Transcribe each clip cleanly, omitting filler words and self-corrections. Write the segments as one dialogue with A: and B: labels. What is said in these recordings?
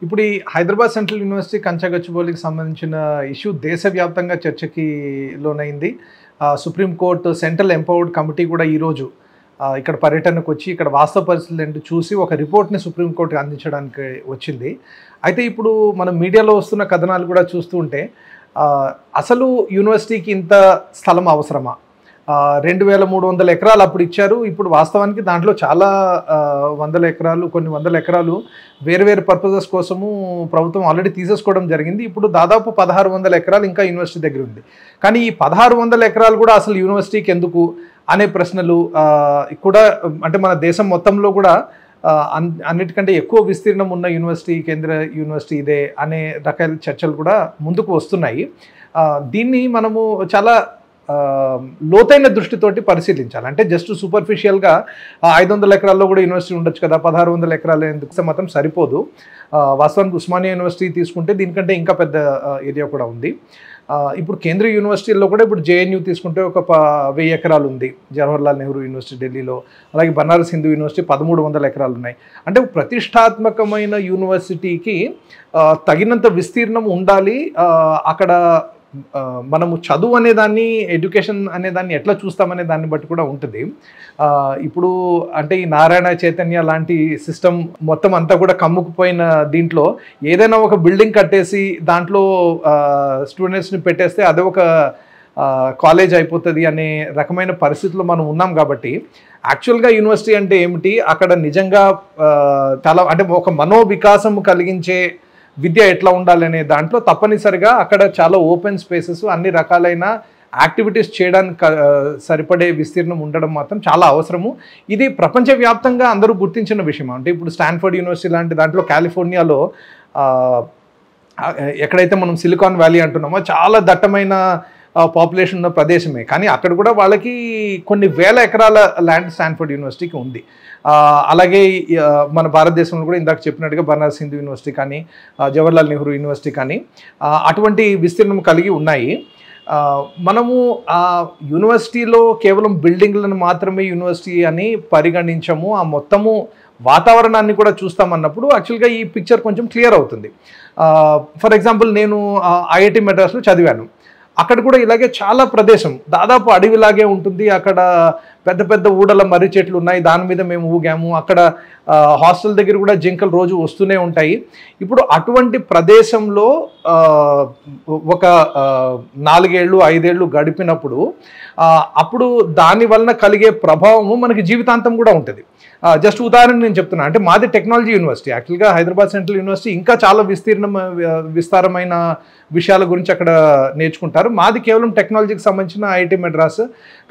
A: ఇప్పుడు ఈ Hyderabad central university కంచగచ్చిబౌలికి సంబంధించిన ఇష్యూ దేశవ్యాప్తంగా చర్చకి లోనైంది. సుప్రీంకోర్టు సెంట్రల్ ఎంపవర్డ్ కమిటీ కూడా ఈరోజు ఇక్కడ పర్యటనకు వచ్చి ఇక్కడ వాస్తవ పరిస్థితులు ఏంటో చూసి ఒక రిపోర్ట్ని సుప్రీంకోర్టుకి అందించడానికి వచ్చింది. అయితే ఇప్పుడు మనం మీడియాలో వస్తున్న కథనాలు కూడా చూస్తూ ఉంటే అసలు యూనివర్సిటీకి ఇంత స్థలం అవసరమా? 2300 ఎకరాలు అప్పుడు ఇచ్చారు. ఇప్పుడు వాస్తవానికి దాంట్లో చాలా వందల ఎకరాలు, కొన్ని వందల ఎకరాలు వేరు వేరు పర్పసెస్ కోసము ప్రభుత్వం ఆల్రెడీ తీసేసుకోవడం జరిగింది. ఇప్పుడు దాదాపు 1600 ఎకరాలు ఇంకా యూనివర్సిటీ దగ్గర ఉంది. కానీ ఈ 1600 ఎకరాలు కూడా అసలు యూనివర్సిటీకి ఎందుకు అనే ప్రశ్నలు కూడా, అంటే మన దేశం మొత్తంలో కూడా అన్నిటికంటే ఎక్కువ విస్తీర్ణం ఉన్న యూనివర్సిటీ, కేంద్ర యూనివర్సిటీ ఇదే అనే రకాల చర్చలు కూడా ముందుకు వస్తున్నాయి. దీన్ని మనము చాలా లోతైన దృష్టితోటి పరిశీలించాలి. అంటే జస్ట్ సూపర్ఫిషియల్గా 500 ఎకరాల్లో కూడా యూనివర్సిటీ ఉండొచ్చు కదా, 1600 ఎకరాలు ఎందుకు మాత్రం సరిపోదు. వాస్తవానికి ఉస్మానియా యూనివర్సిటీ తీసుకుంటే దీనికంటే ఇంకా పెద్ద ఏరియా కూడా ఉంది. ఇప్పుడు కేంద్రీయ యూనివర్సిటీల్లో కూడా ఇప్పుడు జేఎన్యూ తీసుకుంటే ఒక 1000 ఎకరాలు ఉంది. జవహర్లాల్ నెహ్రూ యూనివర్సిటీ ఢిల్లీలో, అలాగే బనారస్ హిందూ యూనివర్సిటీ 1300 ఎకరాలు ఉన్నాయి. అంటే ప్రతిష్టాత్మకమైన యూనివర్సిటీకి తగినంత విస్తీర్ణం ఉండాలి. అక్కడ మనము చదువు అనేదాన్ని, ఎడ్యుకేషన్ అనేదాన్ని ఎట్లా చూస్తామనే దాన్ని బట్టి కూడా ఉంటుంది. ఇప్పుడు అంటే ఈ నారాయణ చైతన్య లాంటి సిస్టమ్ మొత్తం అంతా కూడా కమ్ముకుపోయిన దీంట్లో ఏదైనా ఒక బిల్డింగ్ కట్టేసి దాంట్లో స్టూడెంట్స్ని పెట్టేస్తే అదే ఒక కాలేజ్ అయిపోతుంది అనే రకమైన పరిస్థితుల్లో మనం ఉన్నాం. కాబట్టి యాక్చువల్గా యూనివర్సిటీ అంటే ఏమిటి, అక్కడ నిజంగా చాలా అంటే ఒక మనోవికాసం కలిగించే విద్య ఎట్లా ఉండాలనే దాంట్లో తప్పనిసరిగా అక్కడ చాలా ఓపెన్ స్పేసెస్, అన్ని రకాలైన యాక్టివిటీస్ చేయడానికి సరిపడే విస్తీర్ణం ఉండడం మాత్రం చాలా అవసరము. ఇది ప్రపంచవ్యాప్తంగా అందరూ గుర్తించిన విషయం. అంటే ఇప్పుడు స్టాన్ఫర్డ్ యూనివర్సిటీ లాంటి దాంట్లో కాలిఫోర్నియాలో ఎక్కడైతే మనం సిలికాన్ వ్యాలీ అంటున్నామో చాలా దట్టమైన పాపులేషన్ ఉన్న ప్రదేశమే, కానీ అక్కడ కూడా వాళ్ళకి కొన్ని వేల ఎకరాల ల్యాండ్ స్టాన్ఫర్డ్ యూనివర్సిటీకి ఉంది. అలాగే మన భారతదేశంలో కూడా ఇందాక చెప్పినట్టుగా బనారస్ హిందూ యూనివర్సిటీ కానీ, జవహర్లాల్ నెహ్రూ యూనివర్సిటీ కానీ అటువంటి విస్తీర్ణం కలిగి ఉన్నాయి. మనము ఆ యూనివర్సిటీలో కేవలం బిల్డింగ్లను మాత్రమే యూనివర్సిటీ అని పరిగణించము, ఆ మొత్తము వాతావరణాన్ని కూడా చూస్తామన్నప్పుడు యాక్చువల్గా ఈ పిక్చర్ కొంచెం క్లియర్ అవుతుంది. ఫర్ ఎగ్జాంపుల్, నేను ఐఐటి మెడ్రాస్లో చదివాను. అక్కడ కూడా ఇలాగే చాలా ప్రదేశం దాదాపు అడవిలాగే ఉంటుంది. అక్కడ పెద్ద పెద్ద ఊడల మర్రి చెట్లు ఉన్నాయి, దాని మీద మేము ఊగాము. అక్కడ హాస్టల్ దగ్గర కూడా జింకలు రోజు వస్తూనే ఉంటాయి. ఇప్పుడు అటువంటి ప్రదేశంలో ఒక 4 ఏళ్ళు 5 ఏళ్ళు గడిపినప్పుడు అప్పుడు దాని వలన కలిగే ప్రభావము మనకి జీవితాంతం కూడా ఉంటుంది. జస్ట్ ఉదాహరణ నేను చెప్తున్నా, అంటే మాది టెక్నాలజీ యూనివర్సిటీ. యాక్చువల్గా హైదరాబాద్ సెంట్రల్ యూనివర్సిటీ ఇంకా చాలా విస్తారమైన విషయాల గురించి అక్కడ నేర్చుకుంటారు. మాది కేవలం టెక్నాలజీకి సంబంధించిన ఐఐటి మెడ్రాస్.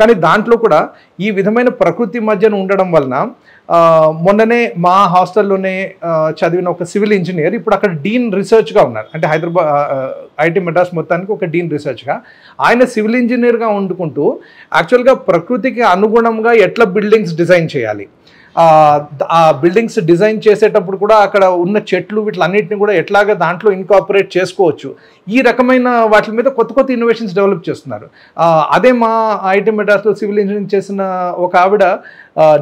A: కానీ దాంట్లో కూడా ఈ విధమైన ప్రకృతి మధ్యన ఉండడం వలన మొన్ననే మా హాస్టల్లోనే చదివిన ఒక సివిల్ ఇంజనీర్ ఇప్పుడు అక్కడ డీన్ రీసెర్చ్గా ఉన్నారు. అంటే హైదరాబాద్ ఐఐటి మెడ్రాస్ మొత్తానికి ఒక డీన్ రీసెర్చ్గా ఆయన సివిల్ ఇంజనీర్గా వండుకుంటూ యాక్చువల్గా ప్రకృతికి అనుగుణంగా ఎట్లా బిల్డింగ్స్ డిజైన్ చేయాలి, ఆ బిల్డింగ్స్ డిజైన్ చేసేటప్పుడు కూడా అక్కడ ఉన్న చెట్లు వీటిలన్నింటినీ కూడా ఎట్లాగా దాంట్లో ఇన్కార్పొరేట్ చేసుకోవచ్చు, ఈ రకమైన వాటి మీద కొత్త కొత్త ఇన్నోవేషన్స్ డెవలప్ చేస్తున్నారు. అదే మా ఐఐటి మెడ్రాస్లో సివిల్ ఇంజనీరింగ్ చేసిన ఒక ఆవిడ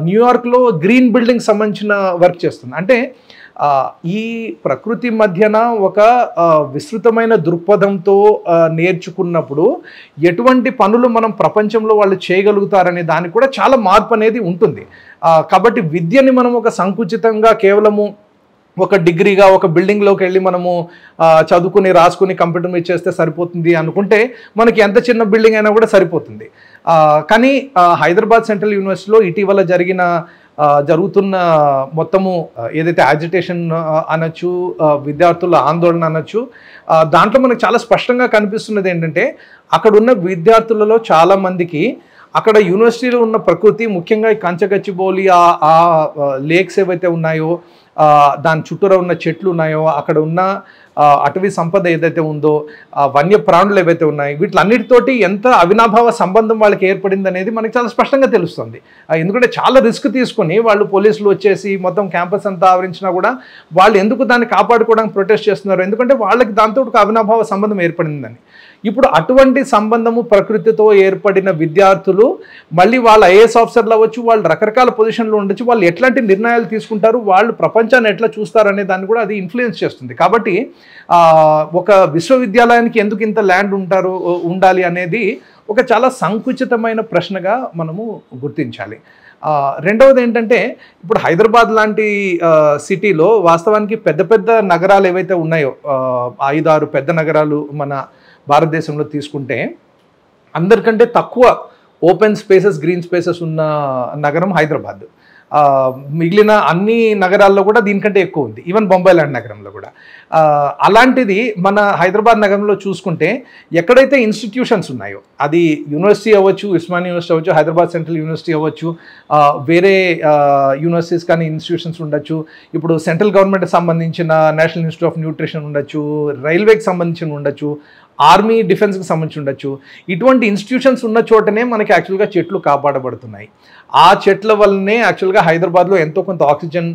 A: న్యూయార్క్లో గ్రీన్ బిల్డింగ్ సంబంధించిన వర్క్ చేస్తుంది. అంటే ఈ ప్రకృతి మధ్యన ఒక విస్తృతమైన దృక్పథంతో నేర్చుకున్నప్పుడు ఎటువంటి పనులు మనం ప్రపంచంలో వాళ్ళు చేయగలుగుతారనే దానికి కూడా చాలా మార్పు అనేది ఉంటుంది. కాబట్టి విద్యని మనం ఒక సంకుచితంగా కేవలము ఒక డిగ్రీగా ఒక బిల్డింగ్లోకి వెళ్ళి మనము చదువుకుని రాసుకుని కంప్యూటర్ మీద చేస్తే సరిపోతుంది అనుకుంటే మనకి ఎంత చిన్న బిల్డింగ్ అయినా కూడా సరిపోతుంది. కానీ హైదరాబాద్ సెంట్రల్ యూనివర్సిటీలో ఇటీవల జరుగుతున్న మొత్తము ఏదైతే యాజిటేషన్ అనొచ్చు, విద్యార్థుల ఆందోళన అనొచ్చు, దాంట్లో మనకు చాలా స్పష్టంగా కనిపిస్తున్నది ఏంటంటే అక్కడ ఉన్న విద్యార్థులలో చాలామందికి అక్కడ యూనివర్సిటీలో ఉన్న ప్రకృతి, ముఖ్యంగా కంచగచ్చిబౌలి ఆ లేక్స్ ఏవైతే ఉన్నాయో, దాని చుట్టూరా ఉన్న చెట్లు ఉన్నాయో, అక్కడ ఉన్న అటవీ సంపద ఏదైతే ఉందో, వన్య ప్రాణులు ఏవైతే ఉన్నాయి, వీటిలన్నిటితోటి ఎంత అవినాభావ సంబంధం వాళ్ళకి ఏర్పడింది అనేది మనకి చాలా స్పష్టంగా తెలుస్తుంది. ఎందుకంటే చాలా రిస్క్ తీసుకుని వాళ్ళు పోలీసులు వచ్చేసి మొత్తం క్యాంపస్ అంతా ఆవరించినా కూడా వాళ్ళు ఎందుకు దాన్ని కాపాడుకోవడానికి ప్రొటెస్ట్ చేస్తున్నారు, ఎందుకంటే వాళ్ళకి దాంతో ఒక అవినాభావ సంబంధం ఏర్పడిందని. ఇప్పుడు అటువంటి సంబంధము ప్రకృతితో ఏర్పడిన విద్యార్థులు మళ్ళీ వాళ్ళ ఐఏఎస్ ఆఫీసర్లు అవ్వచ్చు, వాళ్ళు రకరకాల పొజిషన్లో ఉండొచ్చు, వాళ్ళు ఎట్లాంటి నిర్ణయాలు తీసుకుంటారు, వాళ్ళు ప్రపంచాన్ని ఎట్లా చూస్తారు అనే దాన్ని కూడా అది ఇన్ఫ్లుయెన్స్ చేస్తుంది. కాబట్టి ఒక విశ్వవిద్యాలయానికి ఎందుకు ఇంత ల్యాండ్ ఉండాలి అనేది ఒక చాలా సంకుచితమైన ప్రశ్నగా మనము గుర్తించాలి. రెండవది ఏంటంటే, ఇప్పుడు హైదరాబాద్ లాంటి సిటీలో వాస్తవానికి పెద్ద పెద్ద నగరాలు ఏవైతే ఉన్నాయో, 5-6 పెద్ద నగరాలు మన భారతదేశంలో తీసుకుంటే, అందరికంటే తక్కువ ఓపెన్ స్పేసెస్, గ్రీన్ స్పేసెస్ ఉన్న నగరం హైదరాబాద్. మిగిలిన అన్ని నగరాల్లో కూడా దీనికంటే ఎక్కువ ఉంది, ఈవెన్ బొంబాయి లాంటి నగరంలో కూడా. అలాంటిది మన హైదరాబాద్ నగరంలో చూసుకుంటే ఎక్కడైతే ఇన్స్టిట్యూషన్స్ ఉన్నాయో, అది యూనివర్సిటీ అవ్వచ్చు, ఉస్మానియా యూనివర్సిటీ అవ్వచ్చు, హైదరాబాద్ సెంట్రల్ యూనివర్సిటీ అవ్వచ్చు, వేరే యూనివర్సిటీస్ కానీ ఇన్స్టిట్యూషన్స్ ఉండొచ్చు, ఇప్పుడు సెంట్రల్ గవర్నమెంట్కి సంబంధించిన నేషనల్ ఇన్స్టిట్యూట్ ఆఫ్ న్యూట్రిషన్ ఉండొచ్చు, రైల్వేకి సంబంధించిన ఉండొచ్చు, ఆర్మీ డిఫెన్స్కి సంబంధించి ఉండొచ్చు. ఇటువంటి ఇన్స్టిట్యూషన్స్ ఉన్న చోటనే మనకి యాక్చువల్గా చెట్లు కాపాడబడుతున్నాయి. ఆ చెట్ల వల్లనే యాక్చువల్గా హైదరాబాద్లో ఎంతో కొంత ఆక్సిజన్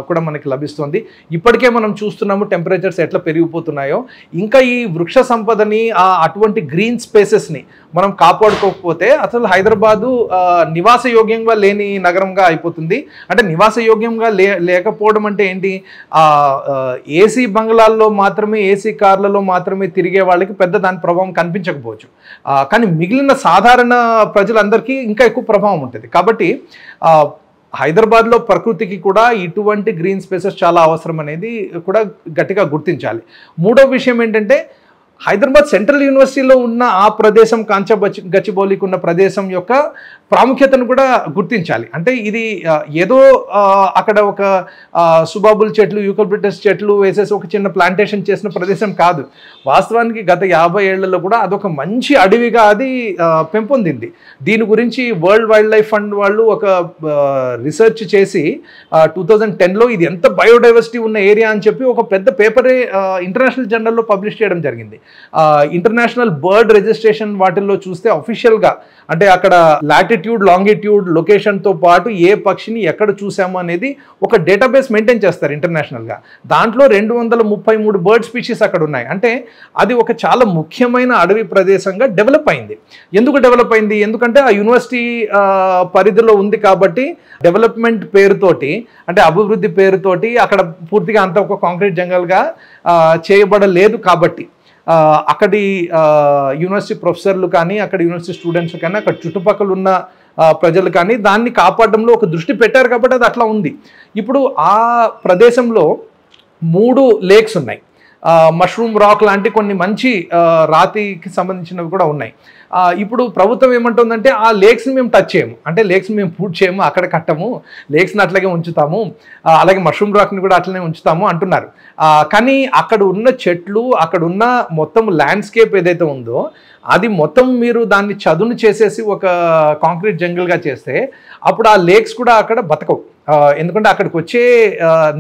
A: కూడా మనకి లభిస్తుంది. ఇప్పటికే మనం చూస్తున్నాము టెంపరేచర్స్ ఎట్లా పెరిగిపోతున్నాయో. ఇంకా ఈ వృక్ష సంపదని, అటువంటి గ్రీన్ స్పేసెస్ని మనం కాపాడుకోకపోతే అసలు హైదరాబాదు నివాసయోగ్యంగా లేని నగరంగా అయిపోతుంది. అంటే నివాసయోగ్యంగా లేకపోవడం అంటే ఏంటి, ఏసీ బంగ్లాల్లో మాత్రమే, ఏసీ కార్లలో మాత్రమే తిరిగే వాళ్ళకి పెద్ద దాని ప్రభావం కనిపించకపోవచ్చు, కానీ మిగిలిన సాధారణ ప్రజలందరికీ ఇంకా ఎక్కువ ప్రభావం ఉంటుంది. కాబట్టి హైదరాబాద్లో ప్రకృతికి కూడా ఇటువంటి గ్రీన్ స్పేసెస్ చాలా అవసరం అనేది కూడా గట్టిగా గుర్తించాలి. మూడో విషయం ఏంటంటే, హైదరాబాద్ సెంట్రల్ యూనివర్సిటీలో ఉన్న ఆ ప్రదేశం, గచ్చిబౌలికి ఉన్న ప్రదేశం యొక్క ప్రాముఖ్యతను కూడా గుర్తించాలి. అంటే ఇది ఏదో అక్కడ ఒక సుబాబుల్ చెట్లు, యూకలిప్టస్ చెట్లు వేసేసి ఒక చిన్న ప్లాంటేషన్ చేసిన ప్రదేశం కాదు. వాస్తవానికి గత 50 ఏళ్లలో కూడా అదొక మంచి అడవిగా అది పెంపొందింది. దీని గురించి వరల్డ్ వైల్డ్ లైఫ్ ఫండ్ వాళ్ళు ఒక రిసెర్చ్ చేసి 2010లో ఇది ఎంత బయోడైవర్సిటీ ఉన్న ఏరియా అని చెప్పి ఒక పెద్ద పేపరే ఇంటర్నేషనల్ జర్నల్లో పబ్లిష్ చేయడం జరిగింది. ఇంటర్నేషనల్ బర్డ్ రిజిస్ట్రేషన్ వాటిల్లో చూస్తే అఫీషియల్గా, అంటే అక్కడ లాటిట్యూడ్, లాంగిట్యూడ్, లొకేషన్తో పాటు ఏ పక్షిని ఎక్కడ చూసాము అనేది ఒక డేటాబేస్ మెయింటైన్ చేస్తారు ఇంటర్నేషనల్గా. దాంట్లో 233 బర్డ్ స్పీషీస్ అక్కడ ఉన్నాయి. అంటే అది ఒక చాలా ముఖ్యమైన అడవి ప్రదేశంగా డెవలప్ అయింది. ఎందుకు డెవలప్ అయింది? ఎందుకంటే ఆ యూనివర్సిటీ పరిధిలో ఉంది కాబట్టి, డెవలప్మెంట్ పేరుతోటి, అంటే అభివృద్ధి పేరుతోటి అక్కడ పూర్తిగా అంత ఒక కాంక్రీట్ జంగల్గా చేయబడలేదు. కాబట్టి అక్కడి యూనివర్సిటీ ప్రొఫెసర్లు కానీ, అక్కడ యూనివర్సిటీ స్టూడెంట్స్ కానీ, అక్కడ చుట్టుపక్కల ఉన్న ప్రజలు కానీ దాన్ని కాపాడడంలో ఒక దృష్టి పెట్టారు కాబట్టి అది అట్లా ఉంది. ఇప్పుడు ఆ ప్రదేశంలో 3 లేక్స్ ఉన్నాయి. మష్రూమ్ రాక్ లాంటి కొన్ని మంచి రాతికి సంబంధించినవి కూడా ఉన్నాయి. ఇప్పుడు ప్రభుత్వం ఏమంటుందంటే, ఆ లేక్స్ని మేము టచ్ చేయము, అంటే లేక్స్ని మేము పూర్తి చేయము, అక్కడ కట్టము, లేక్స్ని అట్లాగే ఉంచుతాము, అలాగే మష్రూమ్ రాక్ని కూడా అట్లనే ఉంచుతాము అంటున్నారు. కానీ అక్కడ ఉన్న చెట్లు, అక్కడ ఉన్న మొత్తం ల్యాండ్స్కేప్ ఏదైతే ఉందో అది మొత్తం మీరు దాన్ని చదును చేసేసి ఒక కాంక్రీట్ జంగిల్గా చేస్తే అప్పుడు ఆ లేక్స్ కూడా అక్కడ బతకవు. ఎందుకంటే అక్కడికి వచ్చే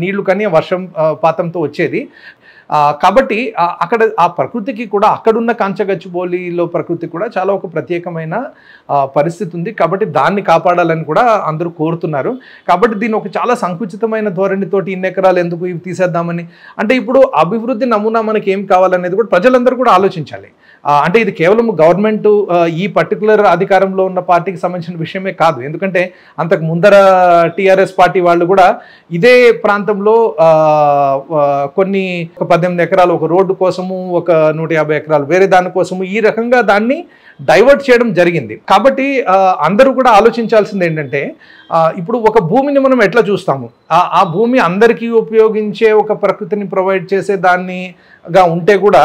A: నీళ్లు కానీ వర్షం పాతంతో వచ్చేది. కాబట్టి అక్కడ ఆ ప్రకృతికి కూడా, అక్కడున్న కాంచగచ్చిబౌలిలో ప్రకృతి కూడా చాలా ఒక ప్రత్యేకమైన పరిస్థితి ఉంది. కాబట్టి దాన్ని కాపాడాలని కూడా అందరూ కోరుతున్నారు. కాబట్టి దీన్ని ఒక చాలా సంకుచితమైన ధోరణితోటి ఇన్ని ఎకరాలు ఎందుకు ఇవి తీసేద్దామని, అంటే ఇప్పుడు అభివృద్ధి నమూనా మనకి ఏం కావాలనేది కూడా ప్రజలందరూ కూడా ఆలోచించాలి. అంటే ఇది కేవలం గవర్నమెంట్, ఈ పర్టికులర్ అధికారంలో ఉన్న పార్టీకి సంబంధించిన విషయమే కాదు. ఎందుకంటే అంతకు ముందర టీఆర్ఎస్ పార్టీ వాళ్ళు కూడా ఇదే ప్రాంతంలో కొన్ని 18 ఎకరాలు ఒక రోడ్డు కోసము, ఒక 150 ఎకరాలు వేరే దానికోసము, ఈ రకంగా దాన్ని డైవర్ట్ చేయడం జరిగింది. కాబట్టి అందరూ కూడా ఆలోచించాల్సింది ఏంటంటే, ఇప్పుడు ఒక భూమిని మనం ఎట్లా చూస్తాము, ఆ భూమి అందరికీ ఉపయోగించే ఒక ప్రకృతిని ప్రొవైడ్ చేసే దాన్నిగా ఉంటే కూడా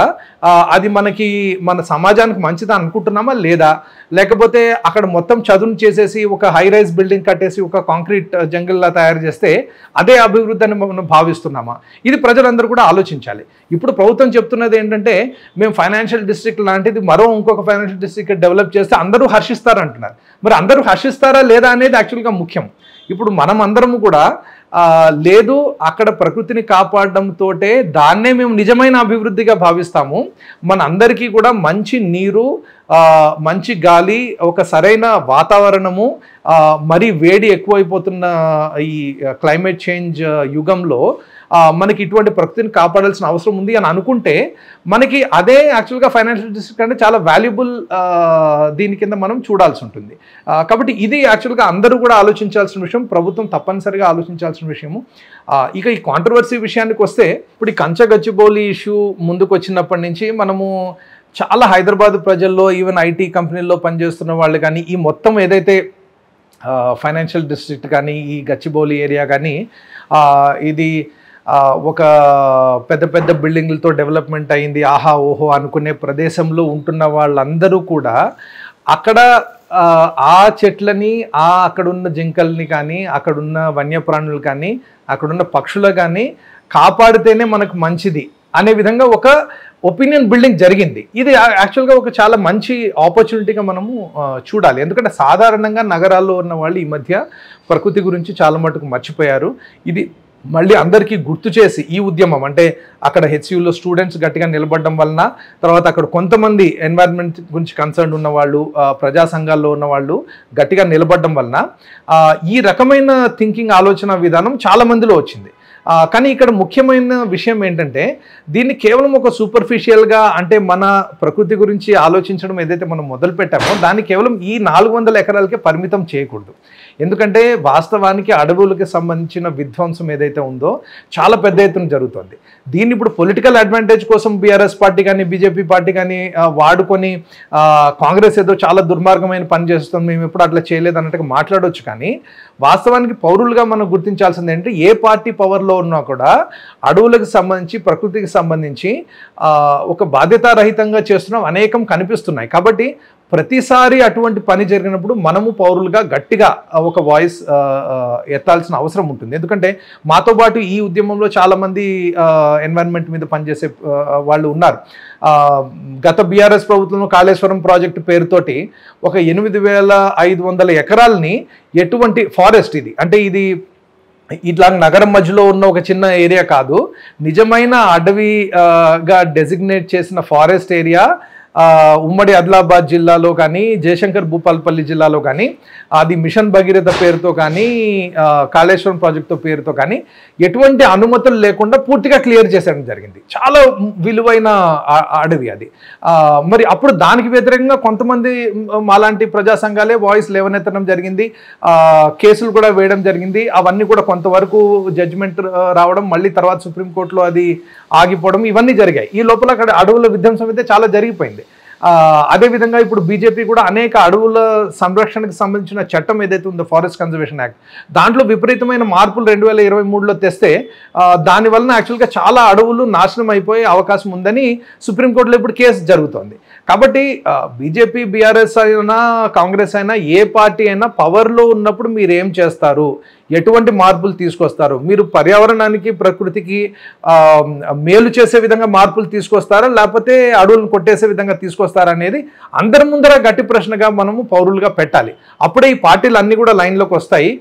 A: అది మనకి, మన సమాజానికి మంచిదా అనుకుంటున్నామా లేదా, లేకపోతే అక్కడ మొత్తం చదును చేసేసి ఒక హై రైజ్ బిల్డింగ్ కట్టేసి ఒక కాంక్రీట్ జంగిల్లా తయారు చేస్తే అదే అభివృద్ధి అని మనం భావిస్తున్నామా? ఇది ప్రజలందరూ కూడా ఆలోచించాలి. ఇప్పుడు ప్రభుత్వం చెప్తున్నది ఏంటంటే, మేము ఫైనాన్షియల్ డిస్ట్రిక్ట్ లాంటిది ఇంకొక ఫైనాన్షియల్ డిస్ట్రిక్ట్ డెవలప్ చేస్తే అందరూ హర్షిస్తారంటున్నారు. మరి అందరూ హర్షిస్తారా లేదా అనేది యాక్చువల్గా ముఖ్యం. ఇప్పుడు మనం అందరము కూడా లేదు, అక్కడ ప్రకృతిని కాపాడడంతో దాన్నే మేము నిజమైన అభివృద్ధిగా భావిస్తాము, మన అందరికీ కూడా మంచి నీరు, మంచి గాలి, ఒక సరైన వాతావరణము, మరి వేడి ఎక్కువైపోతున్న ఈ క్లైమేట్ చేంజ్ యుగంలో మనకి ఇటువంటి ప్రకృతిని కాపాడాల్సిన అవసరం ఉంది అని అనుకుంటే మనకి అదే యాక్చువల్గా ఫైనాన్షియల్ డిస్ట్రిక్ట్ అంటే చాలా వాల్యుబుల్ దీని కింద మనం చూడాల్సి ఉంటుంది. కాబట్టి ఇది యాక్చువల్గా అందరూ కూడా ఆలోచించాల్సిన విషయం, ప్రభుత్వం తప్పనిసరిగా ఆలోచించాల్సిన విషయము. ఇక ఈ కాంట్రవర్సీ విషయానికి వస్తే ఇప్పుడు ఈ కంచగచ్చిబౌలి ఇష్యూ ముందుకు వచ్చినప్పటి నుంచి మనము చాలా హైదరాబాద్ ప్రజల్లో ఈవెన్ ఐటీ కంపెనీల్లో పనిచేస్తున్న వాళ్ళు కానీ ఈ మొత్తం ఏదైతే ఫైనాన్షియల్ డిస్ట్రిక్ట్ కానీ ఈ గచ్చిబౌలి ఏరియా కానీ ఇది ఒక పెద్ద పెద్ద బిల్డింగ్లతో డెవలప్మెంట్ అయింది, ఆహా ఓహో అనుకునే ప్రదేశంలో ఉంటున్న వాళ్ళందరూ కూడా అక్కడ ఆ చెట్లని అక్కడున్న జింకల్ని కానీ అక్కడున్న వన్యప్రాణులు కానీ అక్కడున్న పక్షులు కానీ కాపాడితేనే మనకు మంచిది అనే విధంగా ఒక ఒపీనియన్ బిల్డింగ్ జరిగింది. ఇది యాక్చువల్గా ఒక చాలా మంచి ఆపర్చునిటీగా మనము చూడాలి. ఎందుకంటే సాధారణంగా నగరాల్లో ఉన్న వాళ్ళు ఈ మధ్య ప్రకృతి గురించి చాలా మటుకు మర్చిపోయారు. ఇది మళ్ళీ అందరికీ గుర్తు చేసి ఈ ఉద్యమం అంటే అక్కడ హెచ్యూలో స్టూడెంట్స్ గట్టిగా నిలబడడం వలన, తర్వాత అక్కడ కొంతమంది ఎన్వైరన్మెంట్ గురించి కన్సర్న్ ఉన్న వాళ్ళు, ప్రజా సంఘాల్లో ఉన్న వాళ్ళు గట్టిగా నిలబడడం వలన ఈ రకమైన థింకింగ్ ఆలోచన విధానం చాలా మందిలో వచ్చింది. కానీ ఇక్కడ ముఖ్యమైన విషయం ఏంటంటే దీన్ని కేవలం ఒక సూపర్ఫిషియల్గా అంటే మన ప్రకృతి గురించి ఆలోచించడం ఏదైతే మనం మొదలు పెట్టామో దాన్ని కేవలం ఈ 400 ఎకరాలకే పరిమితం చేయకూడదు. ఎందుకంటే వాస్తవానికి అడవులకి సంబంధించిన విధ్వంసం ఏదైతే ఉందో చాలా పెద్ద ఎత్తున జరుగుతుంది. దీన్ని ఇప్పుడు పొలిటికల్ అడ్వాంటేజ్ కోసం బీఆర్ఎస్ పార్టీ కానీ బీజేపీ పార్టీ కానీ వాడుకొని కాంగ్రెస్ ఏదో చాలా దుర్మార్గమైన పని చేస్తుంది, మేము ఎప్పుడు అట్లా చేయలేదు అన్నట్టుగా మాట్లాడవచ్చు. కానీ వాస్తవానికి పౌరులుగా మనం గుర్తించాల్సింది ఏంటంటే ఏ పార్టీ పవర్లో ఉన్నా కూడా అడవులకు సంబంధించి ప్రకృతికి సంబంధించి ఒక బాధ్యతారహితంగా చేస్తున్నాం అనేకం కనిపిస్తున్నాయి. కాబట్టి ప్రతిసారి అటువంటి పని జరిగినప్పుడు మనము పౌరులుగా గట్టిగా ఒక వాయిస్ ఎత్తాల్సిన అవసరం ఉంటుంది. ఎందుకంటే మాతో పాటు ఈ ఉద్యమంలో చాలామంది ఎన్వైరన్మెంట్ మీద పనిచేసే వాళ్ళు ఉన్నారు. గత బీఆర్ఎస్ ప్రభుత్వంలో కాళేశ్వరం ప్రాజెక్టు పేరుతోటి ఒక 8,500 ఎకరాలని ఎటువంటి ఫారెస్ట్ ఇది అంటే ఇది ఇట్లా నగరం మధ్యలో ఉన్న ఒక చిన్న ఏరియా కాదు, నిజమైన అడవిగా డెసిగ్నేట్ చేసిన ఫారెస్ట్ ఏరియా ఉమ్మడి ఆదిలాబాద్ జిల్లాలో కానీ జయశంకర్ భూపాలపల్లి జిల్లాలో కానీ అది మిషన్ భగీరథ పేరుతో కానీ కాళేశ్వరం ప్రాజెక్టు పేరుతో కానీ ఎటువంటి అనుమతులు లేకుండా పూర్తిగా క్లియర్ చేసేయడం జరిగింది. చాలా విలువైన అడవి అది. మరి అప్పుడు దానికి వ్యతిరేకంగా కొంతమంది మాలాంటి ప్రజా సంఘాలే వాయిస్ లేవనెత్తడం జరిగింది, కేసులు కూడా వేయడం జరిగింది. అవన్నీ కూడా కొంతవరకు జడ్జిమెంట్ రావడం, మళ్ళీ తర్వాత సుప్రీంకోర్టులో అది ఆగిపోవడం ఇవన్నీ జరిగాయి. ఈ లోపల అక్కడ అడవుల విధ్వంసం అయితే చాలా జరిగిపోయింది. అదేవిధంగా ఇప్పుడు బీజేపీ కూడా అనేక అడవుల సంరక్షణకు సంబంధించిన చట్టం ఏదైతే ఉందో ఫారెస్ట్ కన్జర్వేషన్ యాక్ట్ దాంట్లో విపరీతమైన మార్పులు 2023లో తెస్తే దానివల్ల యాక్చువల్గా చాలా అడవులు నాశనం అయిపోయే అవకాశం ఉందని సుప్రీంకోర్టులో ఇప్పుడు కేసు జరుగుతోంది. కాబట్టి బీజేపీ బీఆర్ఎస్ అయినా కాంగ్రెస్ అయినా ఏ పార్టీ అయినా పవర్లో ఉన్నప్పుడు మీరు ఏం చేస్తారు, ఎటువంటి మార్పులు తీసుకొస్తారు, మీరు పర్యావరణానికి ప్రకృతికి మేలు చేసే విధంగా మార్పులు తీసుకొస్తారా లేకపోతే అడవులను కొట్టేసే విధంగా తీసుకొస్తారా అనేది అందరి ముందర గట్టి ప్రశ్నగా మనము పౌరులుగా పెట్టాలి. అప్పుడే ఈ పార్టీలు అన్నీ కూడా లైన్లోకి వస్తాయి.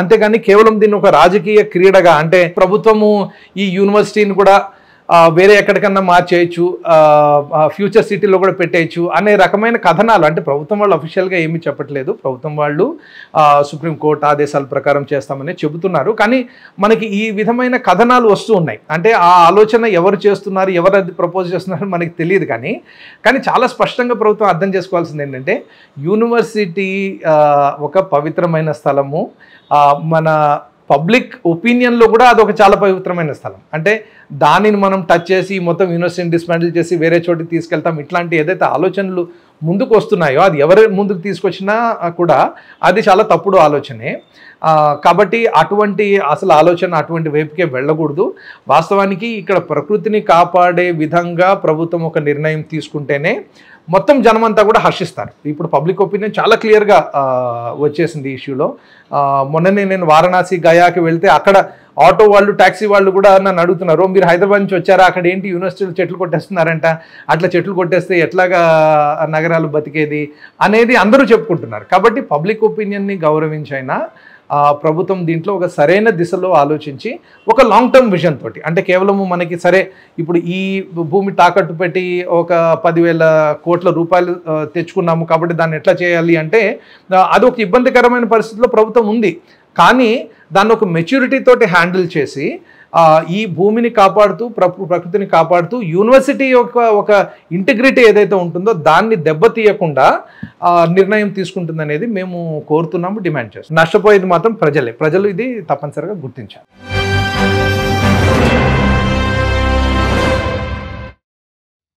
A: అంతేగాని కేవలం దీన్ని ఒక రాజకీయ క్రీడగా అంటే ప్రభుత్వము ఈ యూనివర్సిటీని కూడా వేరే ఎక్కడికన్నా మార్చేయచ్చు, ఫ్యూచర్ సిటీలో కూడా పెట్టేయచ్చు అనే రకమైన కథనాలు అంటే ప్రభుత్వం వాళ్ళు అఫీషియల్గా ఏమీ చెప్పట్లేదు. ప్రభుత్వం వాళ్ళు సుప్రీంకోర్టు ఆదేశాల ప్రకారం చేస్తామని చెబుతున్నారు. కానీ మనకి ఈ విధమైన కథనాలు వస్తూ ఉన్నాయి. అంటే ఆ ఆలోచన ఎవరు చేస్తున్నారు, ఎవరు అది ప్రపోజ్ చేస్తున్నారు మనకి తెలియదు. కానీ చాలా స్పష్టంగా ప్రభుత్వం అర్థం చేసుకోవాల్సింది ఏంటంటే యూనివర్సిటీ ఒక పవిత్రమైన స్థలము, మన పబ్లిక్ ఒపీనియన్లో కూడా అదొక చాలా పవిత్రమైన స్థలం. అంటే దానిని మనం టచ్ చేసి మొత్తం యూనివర్సిటీని డిస్మాంటిల్ చేసి వేరే చోటికి తీసుకెళ్తాం ఇట్లాంటి ఏదైతే ఆలోచనలు ముందుకు వస్తున్నాయో అది ఎవరు ముందుకు తీసుకొచ్చినా కూడా అది చాలా తప్పుడు ఆలోచనే. కాబట్టి అటువంటి అసలు ఆలోచన అటువంటి వైపుకే వెళ్ళకూడదు. వాస్తవానికి ఇక్కడ ప్రకృతిని కాపాడే విధంగా ప్రభుత్వం ఒక నిర్ణయం తీసుకుంటేనే మొత్తం జనమంతా కూడా హర్షిస్తారు. ఇప్పుడు పబ్లిక్ ఒపీనియన్ చాలా క్లియర్గా వచ్చేసింది ఈ ఇష్యూలో. మొన్ననే నేను వారణాసి గయాకి వెళ్తే అక్కడ ఆటో వాళ్ళు ట్యాక్సీ వాళ్ళు కూడా నన్ను అడుగుతున్నారు, మీరు హైదరాబాద్ నుంచి వచ్చారా, అక్కడ ఏంటి యూనివర్సిటీలు చెట్లు కొట్టేస్తున్నారంట, అట్లా చెట్లు కొట్టేస్తే ఎట్లాగా నగరాలు బతికేది అనేది అందరూ చెప్పుకుంటున్నారు. కాబట్టి పబ్లిక్ ఒపీనియన్ని గౌరవించైనా ప్రభుత్వం దీంట్లో ఒక సరైన దిశలో ఆలోచించి ఒక లాంగ్ టర్మ్ విజన్ తోటి అంటే కేవలము మనకి సరే ఇప్పుడు ఈ భూమి తాకట్టు పెట్టి ఒక 10,000 కోట్ల రూపాయలు తెచ్చుకున్నాము కాబట్టి దాన్ని ఎట్లా చేయాలి అంటే అది ఒక ఇబ్బందికరమైన పరిస్థితిలో ప్రభుత్వం ఉంది. కానీ దాన్ని ఒక మెచ్యూరిటీ తోటి హ్యాండిల్ చేసి ఈ భూమిని కాపాడుతూ ప్రకృతిని కాపాడుతూ యూనివర్సిటీ యొక్క ఒక ఇంటిగ్రిటీ ఏదైతే ఉంటుందో దాన్ని దెబ్బతీయకుండా నిర్ణయం తీసుకుంటుంది అనేది మేము కోరుతున్నాము, డిమాండ్ చేస్తాం. నష్టపోయేది మాత్రం ప్రజలు ఇది తప్పనిసరిగా గుర్తించాలి.